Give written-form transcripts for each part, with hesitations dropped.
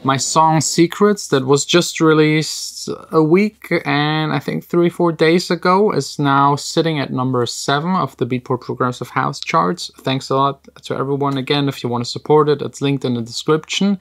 My song Secrets, that was just released a week and I think 3-4 days ago, is now sitting at number 7 of the Beatport Progressive House charts. Thanks a lot to everyone. Again, if you want to support it, it's linked in the description.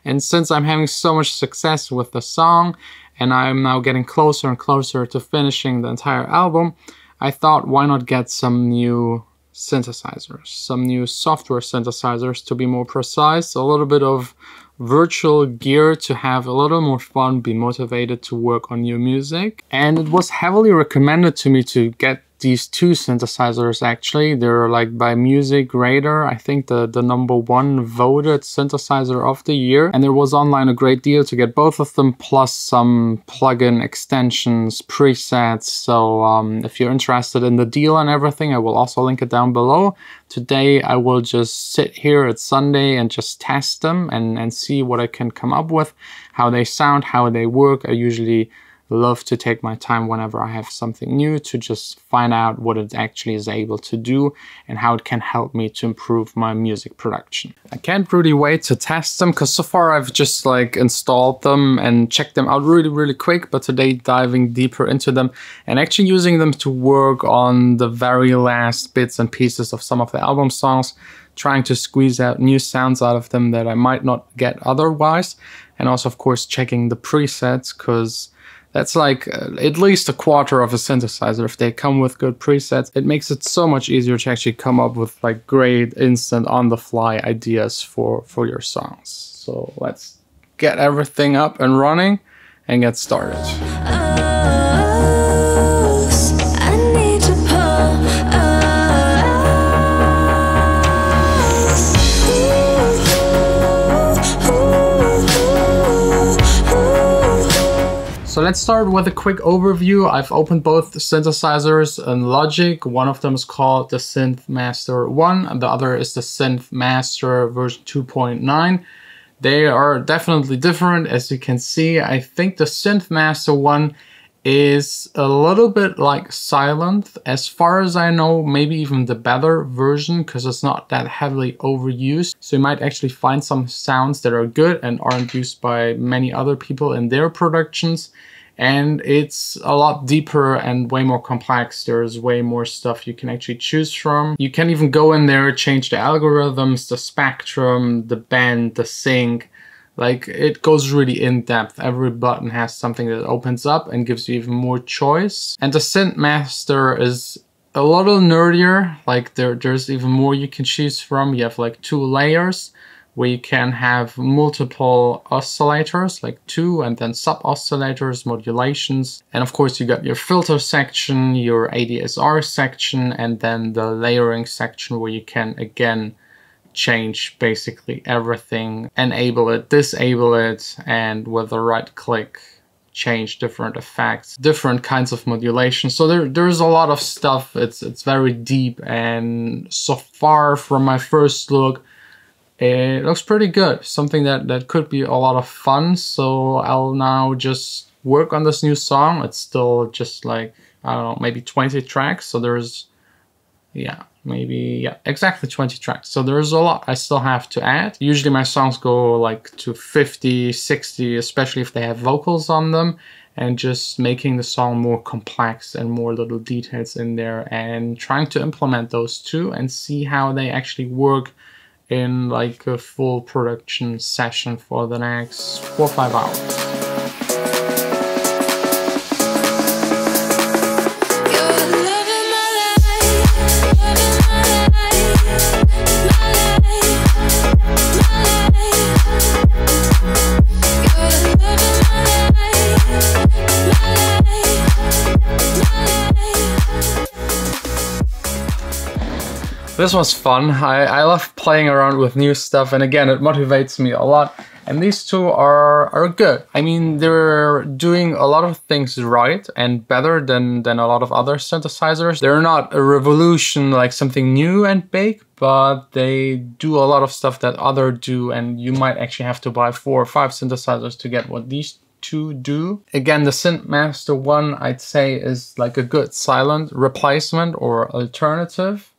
And since I'm having so much success with the song and I'm now getting closer and closer to finishing the entire album, I thought, why not get some new synthesizers, some new software synthesizers to be more precise, a little bit of virtual gear to have a little more fun, be motivated to work on new music. And it was heavily recommended to me to get these 2 synthesizers actually. They're like by Music Radar, I think the number 1 voted synthesizer of the year. And there was online a great deal to get both of them, plus some plugin extensions, presets. So if you're interested in the deal and everything, I will also link it down below. Today I will just sit here at Sunday and just test them and see what I can come up with, how they sound, how they work. I usually love to take my time whenever I have something new to just find out what it actually is able to do and how it can help me to improve my music production. I can't really wait to test them because so far I've just like installed them and checked them out really quick, but today diving deeper into them and actually using them to work on the very last bits and pieces of some of the album songs, trying to squeeze out new sounds out of them that I might not get otherwise. And also of course checking the presets, because that's like at least a quarter of a synthesizer. If they come with good presets, it makes it so much easier to actually come up with like great instant on the fly ideas for your songs. So let's get everything up and running and get started. So let's start with a quick overview. I've opened both synthesizers in Logic. One of them is called the Synth Master 1 and the other is the Synth Master version 2.9. They are definitely different, as you can see. I think the Synth Master 1 is a little bit like Silent, as far as I know, maybe even the better version, because it's not that heavily overused. So you might actually find some sounds that are good and aren't used by many other people in their productions. And it's a lot deeper and way more complex. There's way more stuff you can actually choose from. You can even go in there, change the algorithms, the spectrum, the bend, the sync. Like, it goes really in depth. Every button has something that opens up and gives you even more choice. And the Synth Master is a little nerdier. Like there's even more you can choose from. You have like 2 layers where you can have multiple oscillators, like 2, and then sub oscillators, modulations. And of course you got your filter section, your ADSR section, and then the layering section where you can again change basically everything, enable it, disable it, and with the right click change different effects, different kinds of modulation. So there's a lot of stuff. It's very deep, and so far from my first look, it looks pretty good. Something that could be a lot of fun. So I'll now just work on this new song. It's still just like, I don't know, maybe 20 tracks. So there's, exactly 20 tracks. So there's a lot I still have to add. Usually my songs go like to 50, 60, especially if they have vocals on them, and just making the song more complex and more little details in there, and trying to implement those too and see how they actually work in like a full production session for the next 4 or 5 hours. This was fun. I love playing around with new stuff, and again, it motivates me a lot. And these 2 are good. I mean, they're doing a lot of things right and better than a lot of other synthesizers. They're not a revolution, like something new and big, but they do a lot of stuff that others do, and you might actually have to buy 4 or 5 synthesizers to get what these 2 do. Again, the Synth Master 1, I'd say, is like a good Silent replacement or alternative.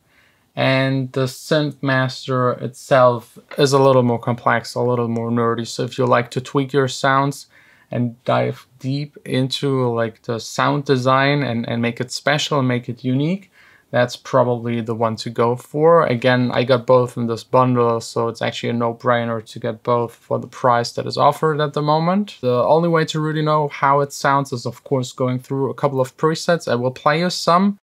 And the synth master itself is a little more complex, a little more nerdy. So if you like to tweak your sounds and dive deep into like the sound design and make it special and make it unique, that's probably the one to go for. Again, I got both in this bundle, so it's actually a no-brainer to get both for the price that is offered at the moment. The only way to really know how it sounds is of course going through a couple of presets. I will play you some.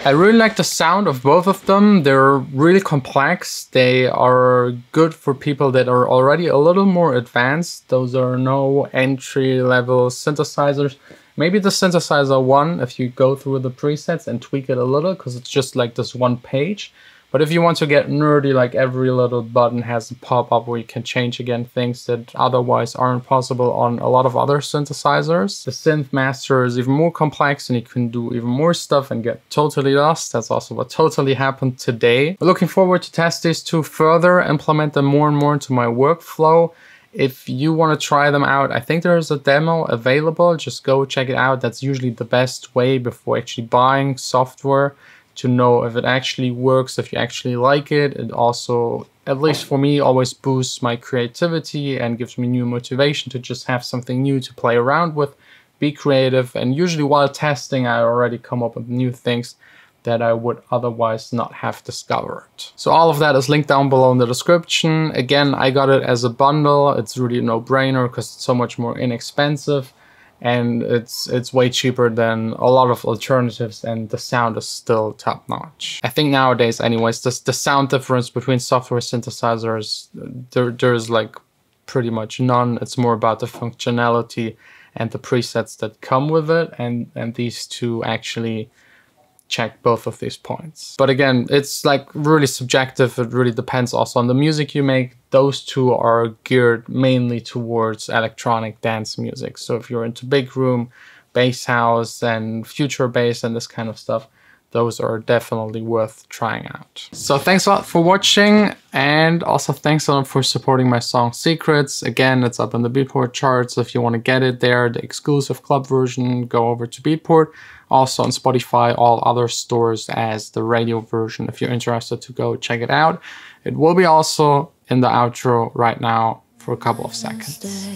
I really like the sound of both of them. They're really complex. They are good for people that are already a little more advanced. Those are no entry-level synthesizers. Maybe the synthesizer one, if you go through the presets and tweak it a little, because it's just like this one page. But if you want to get nerdy, like every little button has a pop-up where you can change again things that otherwise aren't possible on a lot of other synthesizers. The synth master is even more complex and you can do even more stuff and get totally lost. That's also what totally happened today. I'm looking forward to test these two further, implement them more and more into my workflow. If you want to try them out, I think there's a demo available. Just go check it out. That's usually the best way before actually buying software, to know if it actually works, if you actually like it. It also, at least for me, always boosts my creativity and gives me new motivation to just have something new to play around with, be creative. And usually while testing, I already come up with new things that I would otherwise not have discovered. So all of that is linked down below in the description. Again, I got it as a bundle. It's really a no-brainer because it's so much more inexpensive. And it's way cheaper than a lot of alternatives, and the sound is still top notch. I think nowadays anyways, the sound difference between software synthesizers, there's like pretty much none. It's more about the functionality and the presets that come with it, and these two actually check both of these points. But again, it's like really subjective. It really depends also on the music you make. Those two are geared mainly towards electronic dance music. So if you're into big room, bass house and future bass and this kind of stuff, those are definitely worth trying out. So thanks a lot for watching, and also thanks a lot for supporting my song Secrets. Again, it's up on the Beatport charts. If you want to get it there, the exclusive club version, go over to Beatport. Also on Spotify, all other stores as the radio version. If you're interested to go check it out. It will be also in the outro right now for a couple of seconds.